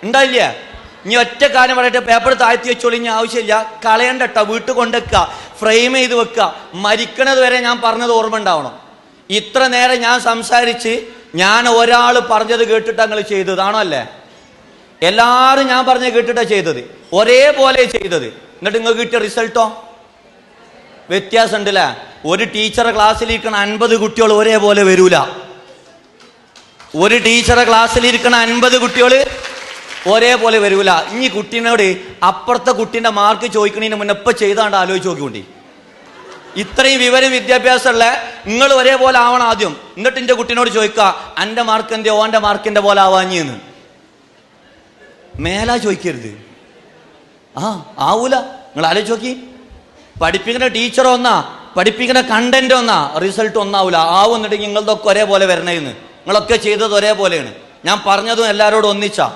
ഉണ്ടായില്ല. ഇനി ഒറ്റ കാര്യം പറയട്ടെ, പേപ്പർ താഴ്ത്തി വെച്ചോളി, ഇനി ആവശ്യമില്ല, കളയണ്ടട്ട, വീട്ടിൽ കൊണ്ടുവെക്കുക, ഫ്രെയിം ചെയ്ത് വെക്കുക. മരിക്കണത് വരെ ഞാൻ പറഞ്ഞത് ഓർമ്മ ഉണ്ടാവണം. ഇത്ര നേരം ഞാൻ സംസാരിച്ച് ഞാൻ ഒരാൾ പറഞ്ഞത് കേട്ടിട്ട് നിങ്ങൾ ചെയ്തതാണോ? അല്ലേ? എല്ലാവരും ഞാൻ പറഞ്ഞത് കേട്ടിട്ടാണ് ചെയ്തത്, ഒരേപോലെ ചെയ്തത്. എന്നിട്ട് നിങ്ങൾക്ക് കിട്ടിയ റിസൾട്ടോ വ്യത്യാസം ഉണ്ടല്ലേ? ഒരു ടീച്ചറെ ക്ലാസ്സിലിരിക്കണ 50 കുട്ടികൾ ഒരേപോലെ വരൂല. ഒരു ടീച്ചറെ ക്ലാസ്സിലിരിക്കണ 50 കുട്ടികൾ ഒരേപോലെ വരൂല. ഇനി കുട്ടീനോട് അപ്പുറത്തെ കുട്ടീൻ്റെ മാർക്ക് ചോദിക്കണതിന് മുന്നേ ഇപ്പം ചെയ്താണ്ട് ആലോചിച്ച് നോക്കിക്കൊണ്ടി. ഇത്രയും വിവരം വിദ്യാഭ്യാസമുള്ള നിങ്ങൾ ഒരേപോലെ ആവണം ആദ്യം. എന്നിട്ട് എൻ്റെ കുട്ടീനോട് ചോദിക്കുക, എൻ്റെ മാർക്ക് എന്തേ ഓൻ്റെ മാർക്കിൻ്റെ പോലെ ആവാഞ്ഞെന്ന്. മേലാ ചോദിക്കരുത്. ആവൂല. നിങ്ങൾ ആലോചിച്ച് നോക്കി. പഠിപ്പിക്കുന്ന ടീച്ചർ ഒന്നാ, പഠിപ്പിക്കുന്ന കണ്ടന്റ് ഒന്നാ, റിസൾട്ട് ഒന്നാവൂല. ആവുന്നുണ്ടെങ്കിൽ നിങ്ങളതൊക്കെ ഒരേപോലെ വരണേന്ന്. നിങ്ങളൊക്കെ ചെയ്തത് ഒരേപോലെയാണ്. ഞാൻ പറഞ്ഞതും എല്ലാവരോടും ഒന്നിച്ചാ.